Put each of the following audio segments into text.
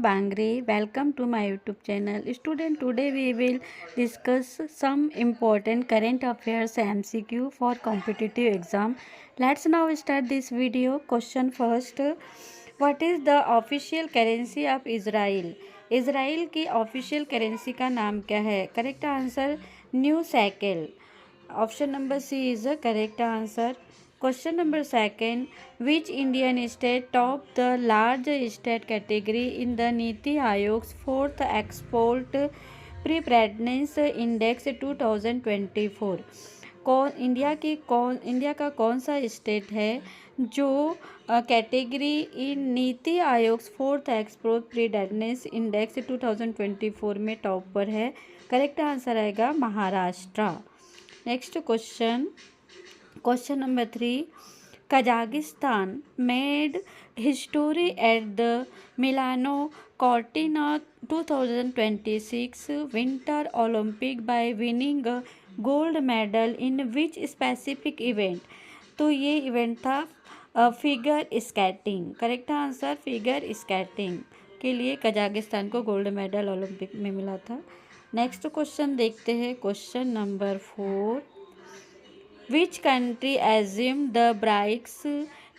Bangre. Welcome to my YouTube channel. Student, today we will discuss some important current affairs MCQ for competitive exam. Let's now start this video. Question first. What is the official currency of Israel? Israel की official currency का नाम क्या है? Correct answer new shekel. Option number C is the correct answer. Question number second. Which Indian state topped the large state category in the Niti Aayog's fourth export preparedness index 2024? India का कौन सा state है जो category इन NITI Aayog fourth export प्रीपेयर्डनेस index 2024 में top पर है? Correct answer आएगा Maharashtra. Next question. Question number 3. Kazakhstan made history at the Milano Cortina 2026 Winter Olympic by winning a gold medal in which specific event? तो ये इवेंट था figure skating. Correct answer figure skating के लिए Kazakhstan को gold medal Olympic में मिला था. Next question देखते हैं. Question number 4. Which country assumed the BRICS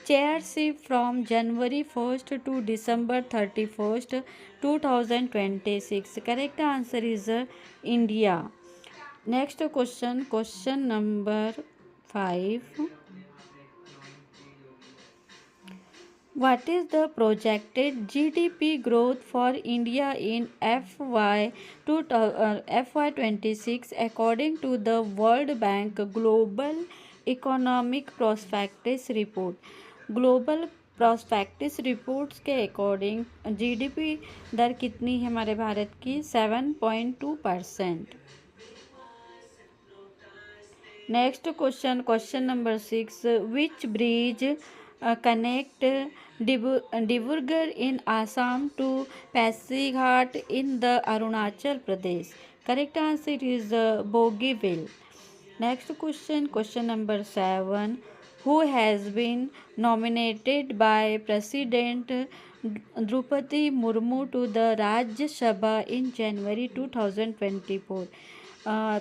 chairship from January 1st to December 31st, 2026? Correct answer is India. Next question. Question number 5. What is the projected GDP growth for India in FY26 according to the World Bank Global Economic Prospectus Report? Global prospectus reports के according GDP दर कितनी है हमारे भारत की? 7.2%. Next question. Question number 6. Which bridge connect Dibrugarh in Assam to Pasighat in the Arunachal Pradesh? Correct answer is Bogeyville. Next question. Question number 7. Who has been nominated by President Draupadi Murmu to the Rajya Sabha in January 2024?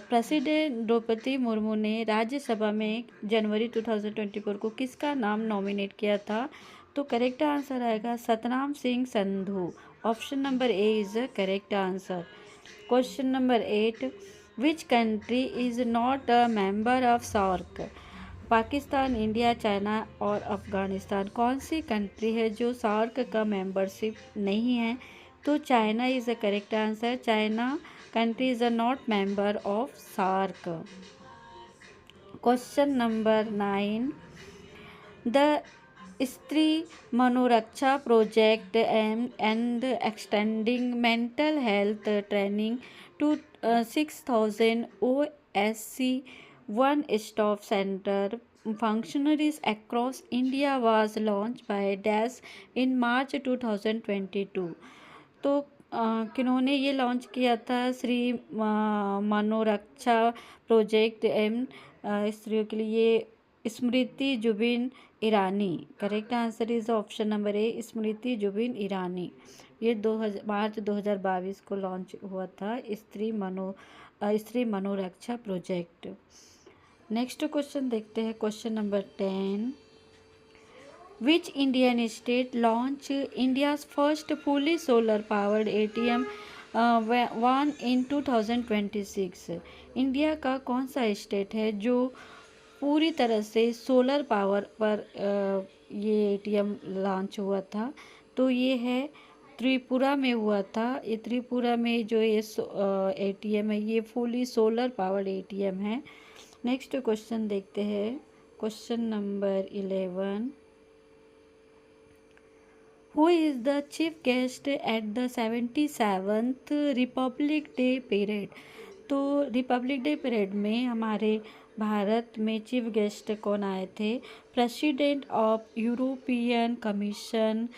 President Draupadi Murmu ने राज्यसभा में जनवरी 2024 को किसका नाम nominate किया था? तो correct answer आएगा Satnam Singh Sandhu. Option number A is correct answer. Question number 8. Which country is not a member of SAARC? Pakistan, India, China और अफगानिस्तान. कौन सी कंट्री है जो सार्क का मेंबरशिप नहीं है? तो China is a correct answer. China country is not member of SAARC. Question number 9. The Stri Manuraksha project and extending mental health training to 6,000 OSC one-stop center functionaries across India was launched by DAS in March 2022. तो किन्होंने ये launch किया था? Shri Manoraksha project M स्त्रियों के लिए Smriti Zubin Irani. Correct answer is option number A Smriti Zubin Irani. ये March 2022 को launch हुआ था स्त्री मनोरक्षा प्रोजेक्ट. नेक्स्ट क्वेश्चन देखते हैं. Question number 10. Which Indian state launched India's first fully solar-powered ATM one in 2026? India का कौन सा स्टेट है जो पूरी तरह से सोलर पावर पर ये ATM लॉन्च हुआ था? तो ये है त्रिपुरा में हुआ था. ये त्रिपुरा में जो ये ATM है ये फुली सोलर पावर्ड ATM है. नेक्स्ट क्वेश्चन देखते हैं. Question number 11. Who is the chief guest at the 77th Republic Day Parade? तो रिपब्लिक डे परेड में हमारे भारत में चीफ गेस्ट कौन आए थे? President of European commission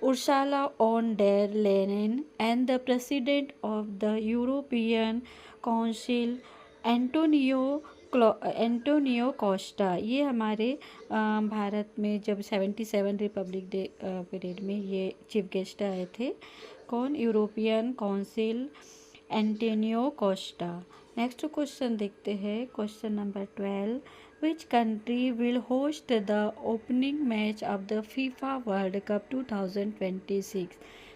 Ursula on der Lenin and the president of the European council Antonio Costa. ये हमारे भारत में जब 77 रिपब्लिक डे पीरियड में ये चीफ गेस्ट आए थे. कौन? European council, Antonio Costa. Next question देखते हैं, question number 12। Which country will host the opening match of the FIFA world cup 2026?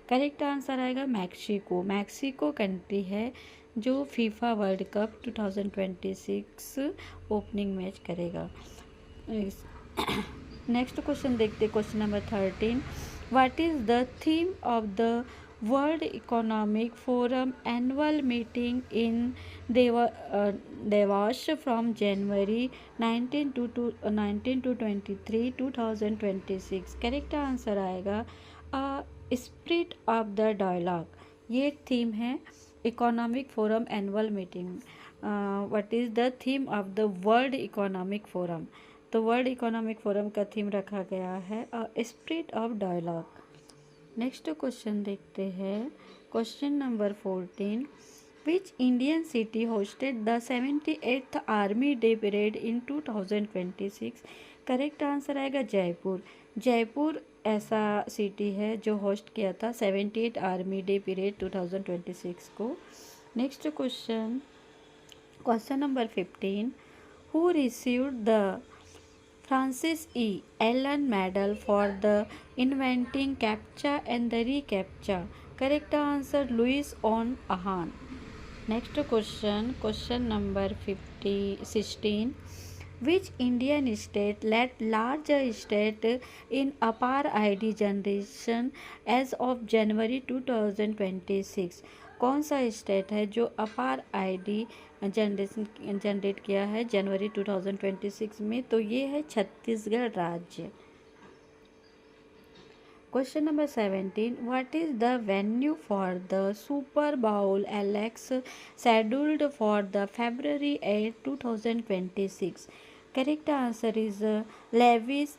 Correct answer आएगा मैक्सिको। मैक्सिको कंट्री है जो FIFA world cup 2026 opening match करेगा। Next question देखते, question number 13। What is the theme of the World Economic Forum annual meeting in Dewas from January 19 to 23 2026? Correct answer आएगा spirit of the dialogue. ये theme है Economic Forum annual meeting. What is the theme of the World Economic Forum? तो World Economic Forum का theme रखा गया है spirit of dialogue. Next question देखते हैं, question number 14। Which Indian city hosted the 78th army day parade in 2026? Correct answer आएगा जयपुर। जयपुर ऐसा city है जो होस्ट किया था 78 आर्मी डे परेड 2026 को। Next question, question number 15। Who received the Francis E. Allen Medal for the inventing CAPTCHA and the reCAPTCHA? Correct answer Louis on Ahan. Next question, question number 16. Which Indian state led larger state in APAR ID generation as of January 2026? कौन सा state है जो अपार ID generate किया है जनवरी 2026 में? तो ये है छत्तीसगढ़ राज्य। Question number 17। What is the venue for the Super Bowl LX scheduled for the February 8, 2026? Correct answer is Levi's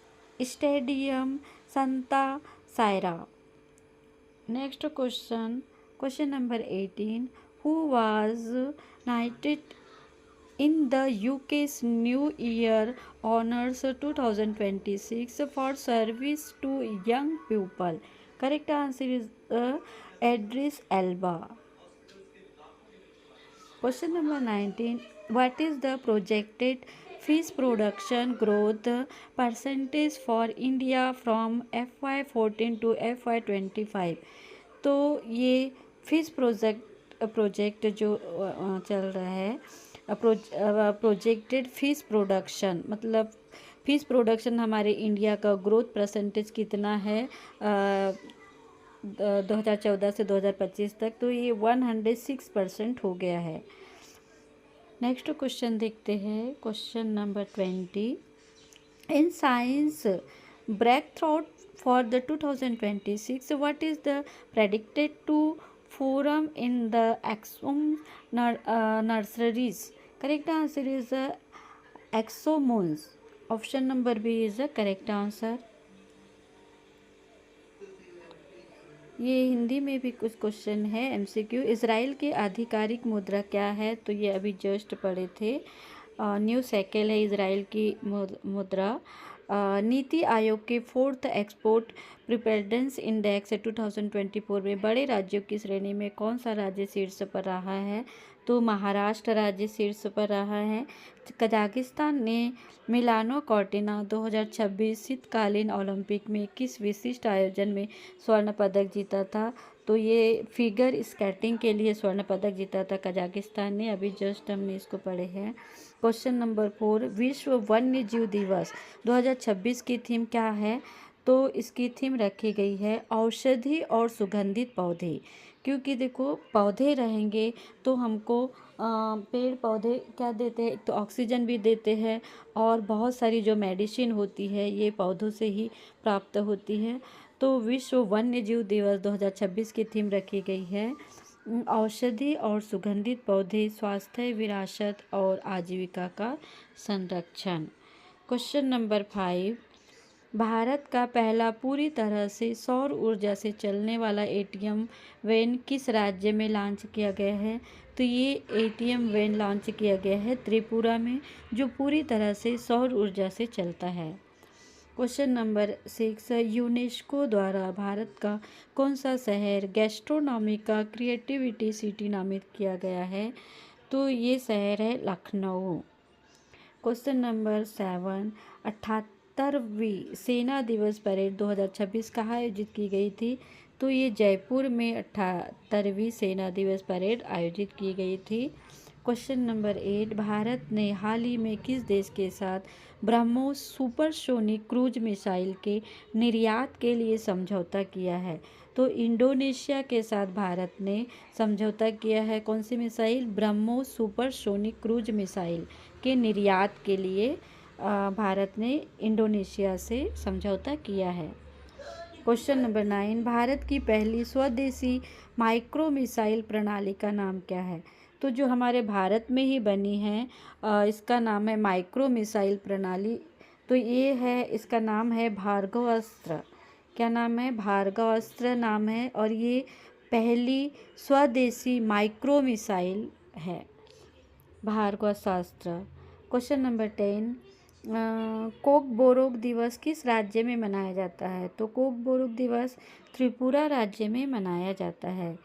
Stadium Santa Clara. Next question, question number 18। Who was knighted in the UK's New Year Honours 2026 for service to young people? Correct answer is Idris Elba. Question number 19. What is the projected fish production growth percentage for India from FY14 to FY25? तो ये fish project जो चल रहा है, projected fish production मतलब fish production हमारे India का growth percentage कितना है 2014 से 2025 तक? तो ये 106% हो गया है। नेक्स्ट क्वेश्चन देखते हैं, question number 20। In science breakthrough for the 2026, what is the predicted to forum in the Axum nurseries? Correct answer is Axomoons. Option number B is the correct answer. ये हिंदी में भी कुछ question है MCQ। Israel की आधिकारिक मुद्रा क्या है? तो ये अभी जस्ट पढ़े थे, न्यू शेकेल है इजराइल की मुद्रा। नीति आयोग के 4th एक्सपोर्ट प्रिपेयर्डनेस इंडेक्स 2024 में बड़े राज्यों की श्रेणी में कौन सा राज्य शीर्ष पर रहा है? तो महाराष्ट्र राज्य शीर्ष पर रहा है। कजाकिस्तान ने मिलानो कॉर्टिना 2026 शीतकालीन ओलंपिक में किस विशिष्ट आयोजन में स्वर्ण पदक जीता था? तो ये फिगर स्केटिंग के लिए स्वर्ण पदक जीता था कजाकिस्तान ने, अभी जस्ट हमने इसको पढ़े हैं। Question number 4। विश्व वन्य जीव दिवस 2026 की थीम क्या है? तो इसकी थीम रखी गई है औषधि और सुगंधित पौधे, क्योंकि देखो पौधे रहेंगे तो हमको पेड़ पौधे क्या देते हैं? तो ऑक्सीजन भी देते हैं और बहुत सारी जो मेडिसिन होती है ये पौधों से ही प्राप्त होती है। तो विश्व वन्य जीव दिवस 2026 की थीम रखी गई है औषधि और सुगंधित पौधे, स्वास्थ्य, विरासत और आजीविका का संरक्षण। Question number 5। भारत का पहला पूरी तरह से सौर ऊर्जा से चलने वाला ATM वैन किस राज्य में लॉन्च किया गया है? तो ये ATM वैन लॉन्च किया गया है त्रिपुरा में, जो पूरी तरह से सौर ऊर्जा से चलता है। क्वेश्चन नंबर 6, यूनेस्को द्वारा भारत का कौन सा शहर गैस्ट्रोनॉमी का क्रिएटिविटी सिटी नामित किया गया है? तो ये शहर है लखनऊ। क्वेश्चन नंबर 7, 78वीं सेना दिवस परेड 2026 कहाँ आयोजित की गई थी? तो ये जयपुर में 78वीं सेना दिवस परेड आयोजित की गई थी। क्वेश्चन नंबर 8, भारत ने हाल ही में किस देश के साथ ब्रह्मोस सुपरसोनिक क्रूज मिसाइल के निर्यात के लिए समझौता किया है? तो इंडोनेशिया के साथ भारत ने समझौता किया है। कौन सी missile? BrahMos supersonic cruise missile के निर्यात के लिए भारत ने इंडोनेशिया से समझौता किया है। क्वेश्चन नंबर 9, भारत की पहली स्वदेशी माइक्रो मिसाइल प्रणाली का नाम क्या है? तो जो हमारे भारत में ही बनी है इसका नाम है माइक्रो मिसाइल प्रणाली। तो ये है, इसका नाम है भार्गवास्त्र। क्या नाम है? भार्गवास्त्र नाम है, और ये पहली स्वदेशी माइक्रो मिसाइल है, भार्गवास्त्र। क्वेश्चन नंबर 10, कोकबोरोक दिवस किस राज्य में मनाया जाता है? तो कोकबोरोक दिवस त्रिपुरा राज्य में मनाया जाता है।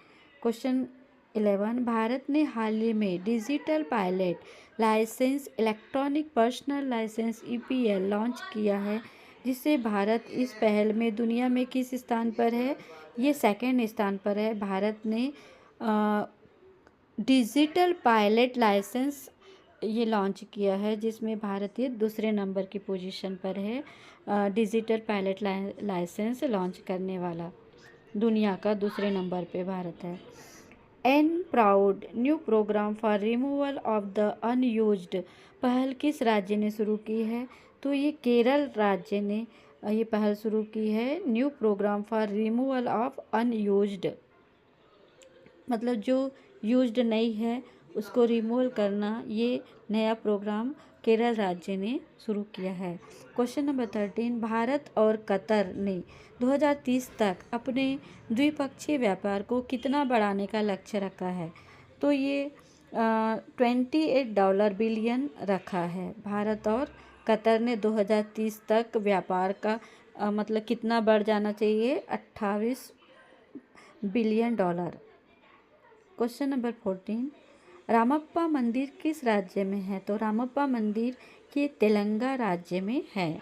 क्वेश्चन 11, भारत ने हाल ही में digital pilot licence electronic personal licence EPL launch किया है, जिससे भारत इस पहल में दुनिया में किस स्थान पर है? ये 2nd स्थान पर है। भारत ने डिजिटल पायलट लाइसेंस ये लॉन्च किया है, जिसमें भारत ये 2 नंबर की पोजीशन पर है। डिजिटल पायलट लाइसेंस लॉन्च करने वाला दुनिया का 2 नंबर पे भारत है। NPROUD new programme for removal of the unused पहल किस राज्य ने शुरू की है? तो ये केरल राज्य ने ये पहल शुरू की है। New programme for removal of unused मतलब जो यूज्ड नहीं है उसको रिमूव करना, ये नया प्रोग्राम केरल राज्य ने शुरू किया है। क्वेश्चन नंबर 13, भारत और कतर ने 2030 तक अपने द्विपक्षीय व्यापार को कितना बढ़ाने का लक्ष्य रखा है? तो ये $28 बिलियन रखा है। भारत और कतर ने 2030 तक व्यापार का मतलब कितना बढ़ जाना चाहिए? $28 बिलियन। क्वेश्चन नंबर 14, रामप्पा मंदिर किस राज्य में है? तो रामप्पा मंदिर के तेलंगाना राज्य में है।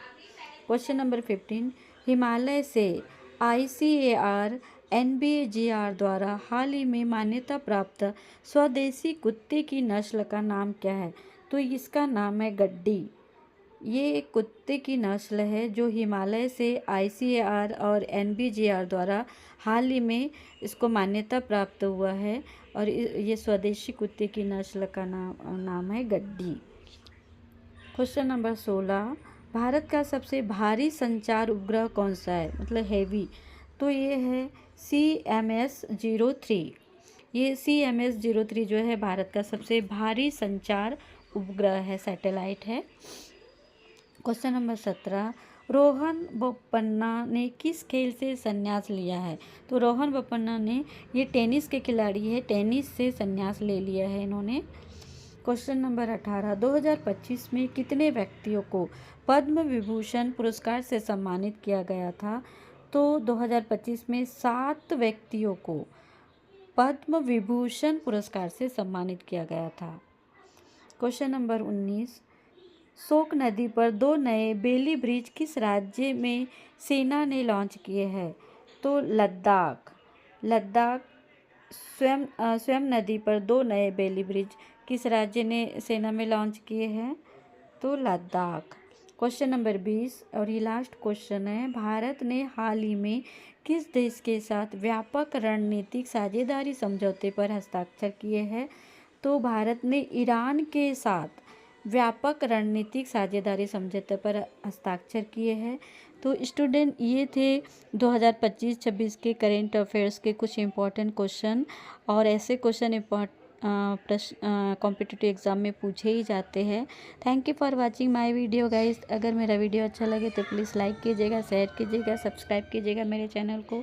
क्वेश्चन नंबर 15, हिमालय से ICAR NBGR द्वारा हाल ही में मान्यता प्राप्त स्वदेशी कुत्ते की नस्ल का नाम क्या है? तो इसका नाम है गड्डी। ये एक कुत्ते की नस्ल है जो हिमालय से ICAR और NBGR द्वारा हाल ही में इसको मान्यता प्राप्त हुआ है, और ये स्वदेशी कुत्ते की नस्ल का नाम है गड्डी। क्वेश्चन नंबर 16, भारत का सबसे भारी संचार उपग्रह कौन सा है? मतलब हैवी। तो ये है CMS-03। ये CMS-03 जो है भारत का सबसे भारी संचार उपग्रह है, सैटेलाइट है। क्वेश्चन नंबर 17, रोहन बोपन्ना ने किस खेल से संन्यास लिया है? तो रोहन बोपन्ना ने, ये टेनिस के खिलाड़ी है, टेनिस से संन्यास ले लिया है इन्होंने। क्वेश्चन नंबर 18, 2025 में कितने व्यक्तियों को पद्म विभूषण पुरस्कार से सम्मानित किया गया था? तो 2025 में 7 व्यक्तियों को पद्म विभूषण पुरस्कार से सम्मानित किया गया था। क्वेश्चन नंबर 19, शोक नदी पर 2 नए बेली ब्रिज किस राज्य में सेना ने लॉन्च किए हैं? तो लद्दाख। स्वयं नदी पर 2 नए बेली ब्रिज किस राज्य ने सेना में लॉन्च किए हैं? तो लद्दाख। क्वेश्चन नंबर 20 और ये लास्ट क्वेश्चन है, भारत ने हाल ही में किस देश के साथ व्यापक रणनीतिक साझेदारी समझौते पर हस्ताक्षर किए हैं? तो भारत ने ईरान के साथ व्यापक रणनीतिक साझेदारी समझौते पर हस्ताक्षर किए हैं। तो स्टूडेंट, ये थे 2025-26 के करेंट अफेयर्स के कुछ इम्पोर्टेंट क्वेश्चन, और ऐसे क्वेश्चन कॉम्पिटिटिव एग्ज़ाम में पूछे ही जाते हैं। Thank you for watching my video guys. अगर मेरा वीडियो अच्छा लगे तो प्लीज़ लाइक कीजिएगा, शेयर कीजिएगा, सब्सक्राइब कीजिएगा मेरे चैनल को।